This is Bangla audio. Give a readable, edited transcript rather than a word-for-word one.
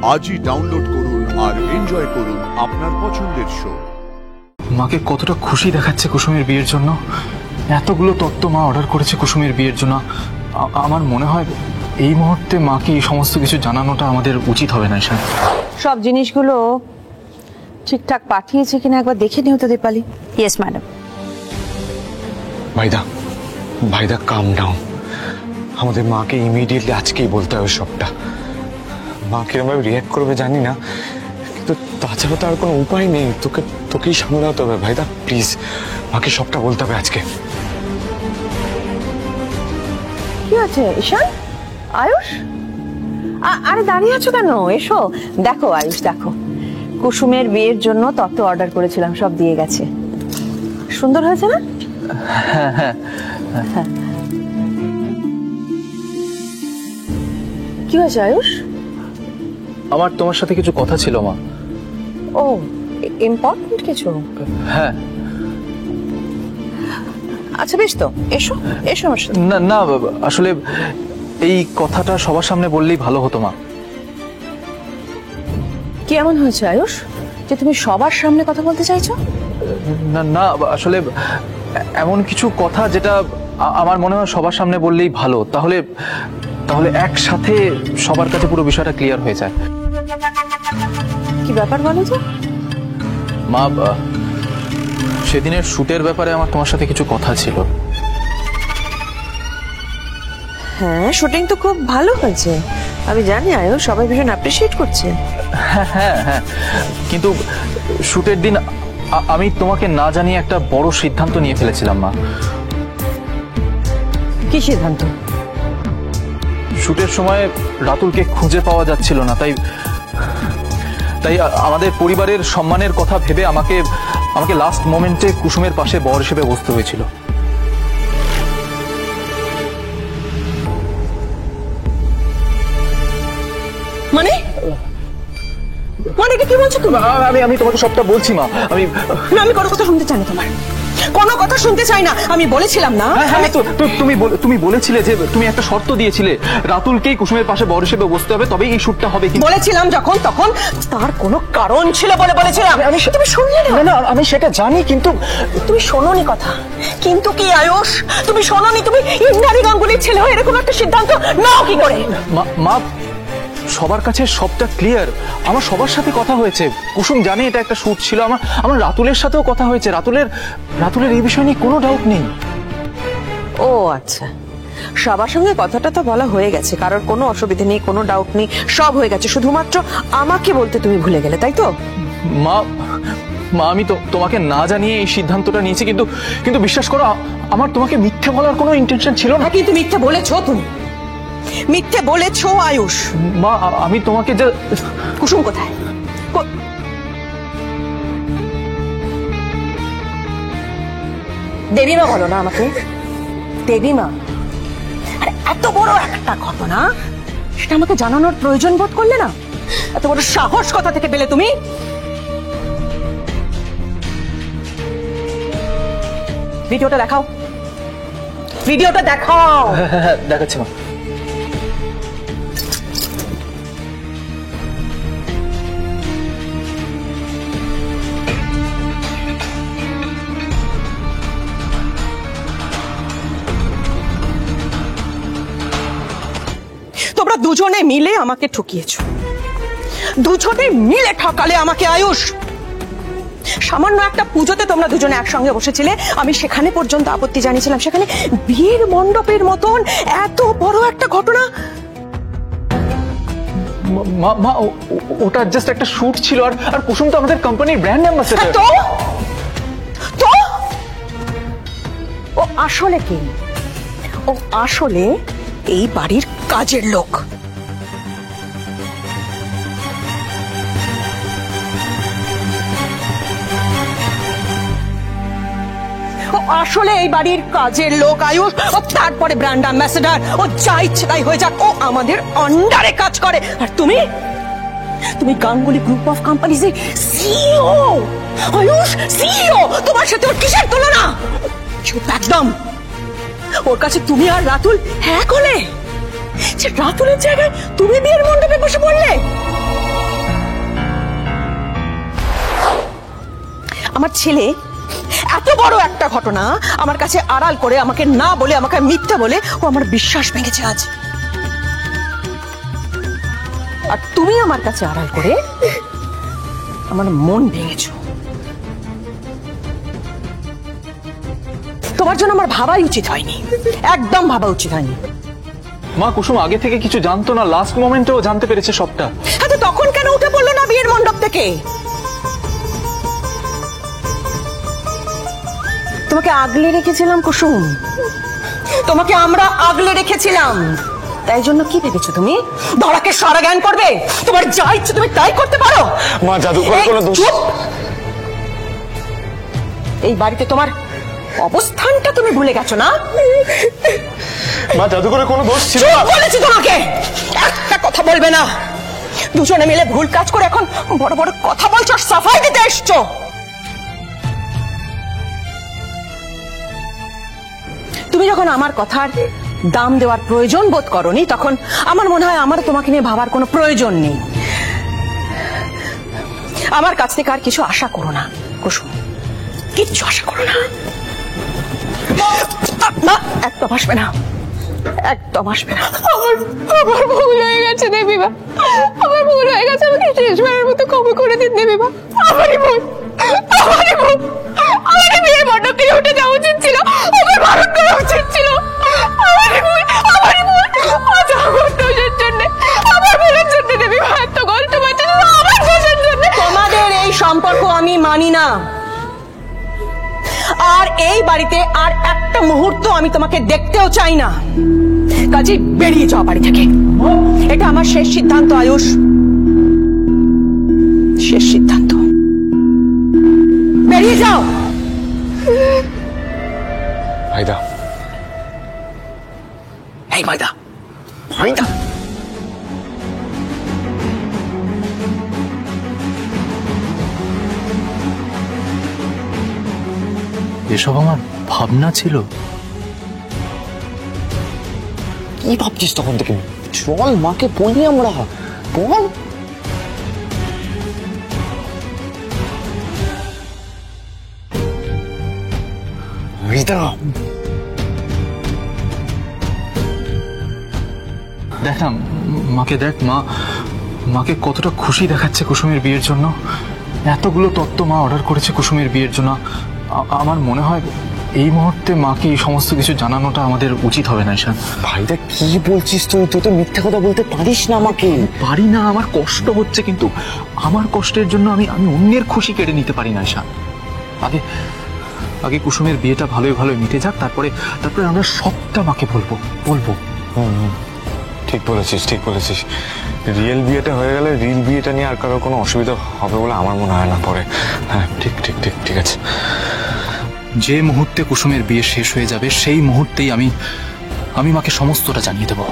আজই ডাউনলোড করুন আর এনজয় করুন আপনার পছন্দের শো। মাকে কতটা খুশি দেখাচ্ছে কুসুমের বিয়ের জন্য। এতগুলো তত্ত্ব মা অর্ডার করেছে কুসুমের বিয়ের জন্য। আমার মনে হয় এই মুহূর্তে মাকে এই সমস্ত কিছু জানানোটা আমাদের উচিত হবে না। ঈশান, সব জিনিসগুলো ঠিকঠাক পাঠিয়েছে কিনা একবার দেখে নিও তো দীপালি। Yes madam. ভাইদা কাম ডাউন। আমাদের মাকে ইমিডিয়েটলি আজকেই বলতে হবে সবটা। মা কিরকম রিয়াক্ট করবে জানি না, কিন্তু তাছাড়া তো আর কোনো উপায় নেই। তোকেই সামলাতে হবে ভাইদা, প্লিজ মাকে সবটা বলতে হবে আজকে। কি আছে ঈশান? আয়ুষ, আরে দাঁড়িয়ে আছো কেন? এসো দেখো আয়ুষ, দেখো কুসুমের বিয়ের জন্য তত্ত্ব অর্ডার করেছিলাম, সব দিয়ে গেছে। সুন্দর হয়েছে না? হ্যাঁ হ্যাঁ হ্যাঁ। কি হয়েছে আয়ুষ? আমার তোমার সাথে কিছু কথা ছিল মা। ও, ইম্পর্টেন্ট কিছু? হ্যাঁ। আচ্ছা বেশ, তো এসো এসো আমার সাথে। না না, আসলে এই কথাটা সবার সামনে বললেই ভালো হতো মা। কি এমন হয়েছে আয়ুষ যে তুমি সবার সামনে কথা বলতে চাইছো? না না, আসলে এমন কিছু কথা যেটা আমার মনে হয় সবার সামনে বললেই ভালো, তাহলে একসাথে সবার কাছে পুরো বিষয়টা ক্লিয়ার হয়ে যায়। কি ব্যাপার বলো তো? মা, সেদিনের শুটের ব্যাপারে আমার তোমার সাথে কিছু কথা ছিল। হ্যাঁ, শুটিং তো খুব ভালো হয়েছে, আমি জানি আয়ুষ, সবাই ভীষণ অ্যাপ্রিশিয়েট করছে। হ্যাঁ হ্যাঁ হ্যাঁ, কিন্তু শুটের দিন আমি তোমাকে না জানিয়ে একটা বড় সিদ্ধান্ত নিয়ে ফেলেছিলাম মা। কি সিদ্ধান্ত? শুটের সময় রাতুলকে খুঁজে পাওয়া যাচ্ছিল না, তাই আমাদের পরিবারের সম্মানের কথা ভেবে আমাকে লাস্ট মোমেন্টে কুসুমের পাশে বর হিসেবে বসতে হয়েছিল। মানে কি বলছো তুমি? আমি তোমাকে সবটা বলছি মা। আমি কোনো কথা শুনতে চাই না, তোমার কোনো কথা শুনতে চাই না। আমি বলেছিলাম না? তুমি বলেছিলে যে তুমি একটা শর্ত দিয়েছিলে, রাতুলকেই কুসুমের পাশে বর হিসেবে বসতে হবে, তবেই এই শুটটা হবে। বলেছিলাম যখন, তখন তার কোনো কারণ ছিল বলে বলেছিলাম। তুমি শুনলে না? না, আমি সেটা জানি, কিন্তু তুমি শোনোনি কথা। কিন্তু কি আয়ুষ, তুমি শোনোনি? তুমি ইন্দ্রাণী গাঙ্গুলির ছেলে হয়ে এরকম একটা সিদ্ধান্ত নাও কি করে? মা, সবার কাছে সবটা ক্লিয়ার। আমার সবার সাথে কথা হয়েছে, কুসুম জানে এটা একটা শুট ছিল। আমার রাতুলের সাথেও কথা হয়েছে, রাতুলের এই বিষয় নিয়ে কোনো ডাউট নেই। ও আচ্ছা, সবার সঙ্গে কথাটা তো বলা হয়ে গেছে, কারোর কোনো অসুবিধা নেই, কোনো ডাউট নেই, সব হয়ে গেছে। শুধুমাত্র আমাকে বলতে তুমি ভুলে গেলে, তাই তো? মা, আমি তো তোমাকে না জানিয়ে এই সিদ্ধান্তটা নিয়েছি, কিন্তু বিশ্বাস করো, আমার তোমাকে মিথ্যে বলার কোনো ইন্টেনশন ছিল না। কিন্তু মিথ্যে বলেছো, তুমি মিথ্যে বলেছো আয়ুষ। মা, আমি তোমাকে যে... কুসুম কোথায়? দেবীমা বলো না আমাকে, দেবীমা। আরে এত বড় একটা ঘটনা, সেটা আমাকে জানানোর প্রয়োজন বোধ করলে না? এত বড় সাহস কোথা থেকে পেলে তুমি? ভিডিওটা দেখাও, ভিডিওটা দেখাও। হ্যাঁ, দেখাচ্ছি মা। তোমরা দুজনে মিলে আমাকে ঠকিয়েছো, দুজনে মিলে ঠকালে আমাকে আয়ুষ। সামান্য একটা পুজোতে তোমরা দুজনে একসঙ্গে বসেছিলে, আমি সেখানে পর্যন্ত আপত্তি জানিয়েছিলাম, সেখানে বিয়ের মণ্ডপের মতন এত বড় একটা ঘটনা। মা, ওটা জাস্ট একটা শুট ছিল, আর কুসুম তো আমাদের কোম্পানির ব্র্যান্ড অ্যাম্বাসেডর। তো ও আসলে কি? ও আসলে এই বাড়ির কাজের লোক। আসলে এই বাড়ির কাজের লোক আয়ুষ। ও তারপরে ব্র্যান্ড অ্যাম্বাসেডর, ও যা ইচ্ছে তাই হয়ে যাক, ও আমাদের আন্ডারে কাজ করে। আর তুমি গাঙ্গুলি গ্রুপ অফ কোম্পানিজের সিইও আয়ুষ, সিইও। তোমার সাথে ওর কিসের তুলনা? চুপ একদম। ওর কাছে তুমি আর রাতুল এক হলে, যে রাতুলের জায়গায় তুমি বিয়ের মণ্ডপে বসে পড়লে। আমার ছেলে এত বড় একটা ঘটনা আমার কাছে আড়াল করে, আমাকে না বলে, আমাকে মিথ্যা বলে ও আমার বিশ্বাস ভেঙেছে আজ। আর তুমি আমার কাছে আড়াল করে আমার মন ভেঙেছো। তোমার জন্য আমার ভাবাই উচিত হয়নি, একদম ভাবা উচিত হয়নি। মা, কুসুম আগে থেকে কিছু জানতো না, লাস্ট মোমেন্টেও জানতে পেরেছে সবটা। হ্যাঁ, তো তখন কেন উঠে পড়লো না বিয়ের মণ্ডপ থেকে? তোমাকে আগলে রেখেছিলাম কুসুম, তোমাকে আমরা আগলে রেখেছিলাম। তাই জন্য কি ভেবেছো তুমি ধরাকে সারা জ্ঞান করবে? তোমার যা ইচ্ছে তুমি তাই করতে পারো। মা, জাদুকরের কোনো দোষ। চুপ! এই বাড়িতে তোমার অবস্থানটা তুমি ভুলে গেছো না? মা, জাদুকরের কোনো দোষ ছিল না। বলেছি তোমাকে একটা কথা বলবে না। দুজনে মিলে ভুল কাজ করে এখন বড় বড় কথা বলছো, সাফাই দিতে এসছো। তুমি যখন আমার কথার দাম দেওয়ার প্রয়োজন বোধ করনি, তখন আমার মনে হয় আমার তোমাকে নিয়ে ভাবার কোনো প্রয়োজন নেই। আমার কাছ থেকে আর কিছু আশা করো না কুসুম, কিচ্ছু আশা করো না। না, একদম আসবে না, একদম আসবে না। আমার ভুল হয়ে গেছে দেবীমা, আমার ভুল হয়ে গেছে, আমাকে শেষবারের মতো ক্ষমা করে দিন দেবীমা। আমারই ভুল, আমারই ভুল। আমারই বিয়ের মণ্ডপ থেকে উঠে যাওয়া উচিত ছিল, আমার বারণ করা উচিত ছিল। আমারই ভুল, আমারই ভুল। আজ আমার দোষের জন্য, আমার ভুলের জন্য দেবীমা এত কষ্ট পাচ্ছে, আমার দোষের জন্য। তোমাদের এই সম্পর্ক আমি মানি না, আর এই বাড়িতে আর একটা মুহূর্ত আমি তোমাকে দেখতেও চাই না। কাজে বেরিয়ে যাও বাড়ি থেকে। এটা আমার শেষ সিদ্ধান্ত আয়ুষ, শেষ সিদ্ধান্ত। বেরিয়ে যাও। ভাইদা, এই ভাইদা, ভাইদা। এসব আমার ভাবনা ছিল। কি ভাবছিস তখন থেকে? চল মাকে বলি আমরা, বল। ভাইদা, দেখ না মাকে, দেখ মাকে কতটা খুশি দেখাচ্ছে কুসুমের বিয়ের জন্য। এতগুলো তত্ত্ব মা অর্ডার করেছে কুসুমের বিয়ের জন্য। আমার মনে হয় এই মুহূর্তে মাকে এই সমস্ত কিছু জানানোটা আমাদের উচিত হবে না। ঈশান, ভাইদা কি বলছিস তুই? তুই তো মিথ্যা কথা বলতে পারিস না আমাকে। পারি না, আমার কষ্ট হচ্ছে, কিন্তু আমার কষ্টের জন্য আমি অন্যের খুশি কেড়ে নিতে পারি না। ঈশান, আগে কুসুমের বিয়েটা ভালোই ভালোই মিটে যাক, তারপরে আমরা সবটা মাকে বলবো। ঠিক বলেছিস, ঠিক বলেছিস। রিয়েল বিয়েটা হয়ে গেলে রিয়েল বিয়েটা নিয়ে আর কারো কোনো অসুবিধা হবে বলে আমার মনে হয় না পরে। হ্যাঁ, ঠিক ঠিক ঠিক ঠিক আছে। যে মুহূর্তে কুসুমের বিয়ে শেষ হয়ে যাবে সেই মুহূর্তেই আমি মাকে সমস্তটা জানিয়ে দেবো।